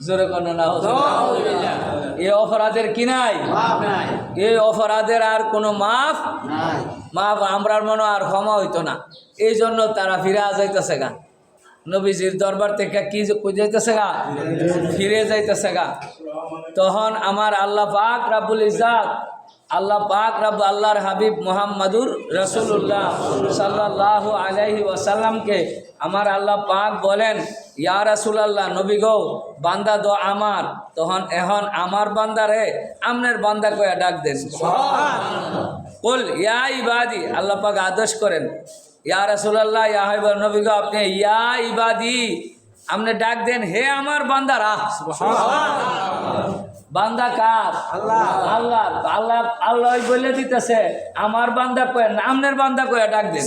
জোরে কোনো না এই অপরাধের কি নাই? এই অপরাধের আর কোনো মাফ আমরার মনে আর ক্ষমা হইতো না। এই জন্য তারা ফিরে যাইতেছে গা, নবীজির দরবার থেকে কি যাইতেছে গা, ফিরে যাইতেছে গা। তখন আমার আল্লাহ পাক রাব্বুল ইজ্জাত, আল্লাহ পাক আল্লাহর হাবিব মুহাম্মাদুর রাসূলুল্লাহ সাল্লাল্লাহু আলাইহি ওয়াসাল্লামকে আমার আল্লাহ পাক বলেন, ইয়া রাসূলুল্লাহ, নবী গো, বান্দা দো আমার। তখন এখন আমার বান্দারে আমনের বান্দা কয়া ডাক দেন। কুল ইয়া ইবাদি, আল্লাহ পাক আদেশ করেন, ইয়া রাসূলুল্লাহ, ইয়া হাবিব নবী গো, আপনি ইয়া ইবাদি আমনে ডাক দেন, হে আমার বান্দারা। বান্দা কার? আল্লাহ। আল্লাহ আল্লাহ আল্লাহ বলে দিতেছে আমার বান্দা কয়ে, আমনের বান্দা কয়া ডাক দেন।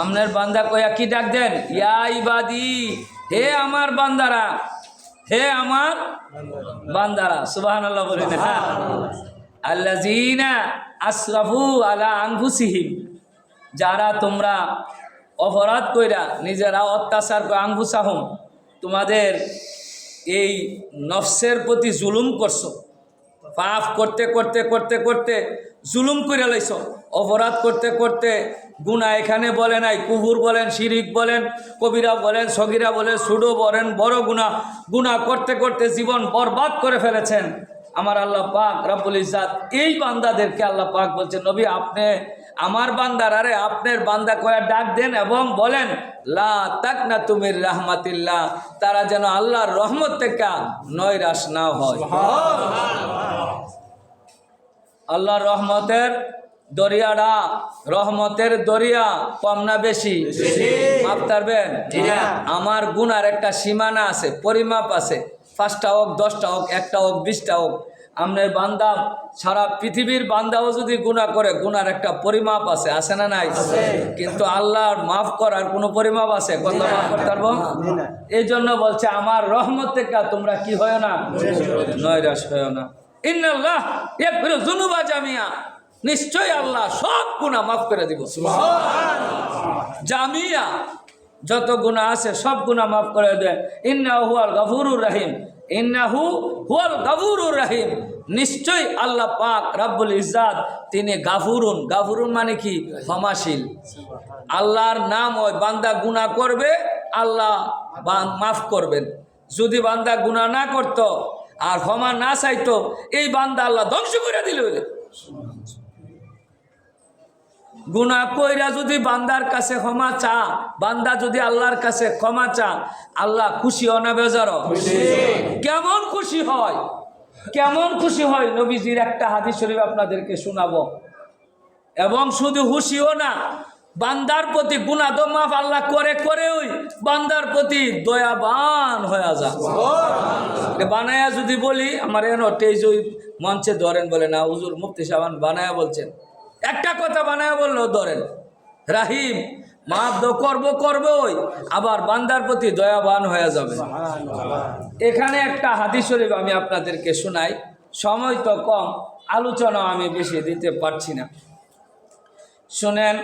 আমনের বান্দা কয়া কি ডাক দেন? ইয়া ইবাদি, হে আমার বান্দারা, হে আমার বান্দারা। সুবহানাল্লাহ বলেন। হ্যাঁ, আল্লাযীনা আসরাফু আলা আনফুসিহিম, যারা তোমরা অপরাধ কইরা নিজেরা অত্যাচার করে, আনফুসাহুম তোমাদের এই নফসের প্রতি জুলুম করছো, পাপ করতে করতে করতে করতে জুলুম করে লাইছ, অপরাধ করতে করতে গুনাহ এখানে বলে নাই, কুফর বলেন, শিরিক বলেন, কবিরা বলেন, সগীরা বলেন, ছোটো বলেন, বড় গুনাহ করতে করতে জীবন বরবাদ করে ফেলেছেন। আমার আল্লাহ পাক রব্বুল ইজ্জাত এই বান্দাদেরকে আল্লাহ পাক বলছেন, নবী আপনি আমার বান্দারারে আপনার বান্দা কয়া ডাক দেন এবং বলেন, লা তাকনাতু মির রাহমাতিল্লাহ, তারা যেন আল্লাহর রহমত থেকে নৈরাশ না হয়। আল্লাহর রহমতের দরিয়াটা, রহমতের দরিয়া কম না বেশি? মাপ পারবেন? আমার গুনার একটা সীমানা আছে, পরিমাপ আছে। 5টা হোক, 10টা হোক, 1টা হোক, 20টা হোক, আপনার বান্দা সারা পৃথিবীর বান্দাও যদি গুনাহ করে, গুনার একটা পরিমাপ আছে, আছে না নাই? কিন্তু আল্লাহর মাফ করার কোনো পরিমাপ আছে? কত মাফ করতে পারবো? এই জন্য বলছে আমার রহমত থেকে তোমরা কি হয় না, নৈরাশ হয় না। ইন্নাল্লাহ ইয়াগফিরু যুনুবা জামিয়া, নিশ্চয় আল্লাহ সব গুনাহ মাফ করে দিব। জামিয়া, যত গুনাহ আছে সব গুনাহ মাফ করে দেয়। ইন্নাহু হুয়াল গফুরুর রহিম, ইন্নাহু হুয়াল গফুরুর রহিম, নিশ্চয় আল্লাহ পাক রব্বুল ইজ্জাত তিনি গাফুরুন। গাফুরুন মানে কি? ক্ষমাশীল। আল্লাহর নাম ওই বান্দা গুনাহ করবে, আল্লাহ মাফ করবেন। যদি বান্দা গুনাহ না করত আর ক্ষমা না চাইতো, এই বান্দা আল্লাহ ধ্বংস করে দিল। গুনাহ কইরা যদি বান্দার কাছে ক্ষমা চা, বান্দা যদি আল্লাহর কাছে ক্ষমা চা, আল্লাহ খুশি হয় না বেজার? কেমন খুশি হয়, কেমন খুশি হয়? নবীজির একটা হাদিস শরীফ আপনাদেরকে শোনাবো। এবং শুধু খুশিও না, বান্দার প্রতি গুনাহ তো মাফ আল্লাহ করে করে ওই বান্দার প্রতি দয়াবান হয়ে যা। বানায়া যদি বলি, আমার এনো তেজ ওই মঞ্চে ধরেন, বলে না হুজুর মুফতি সাহেব বানায়া বলছেন, একটা কথা বানায়া বললো ধরেন, রাহিম মাফ তো করবোই, আবার বান্দার প্রতি দয়াবান হয়ে যাবে। এখানে একটা হাদিস শরীফ আমি আপনাদেরকে শোনাই, সময় তো কম, আলোচনা আমি বেশি দিতে পারছি না, শুনেন।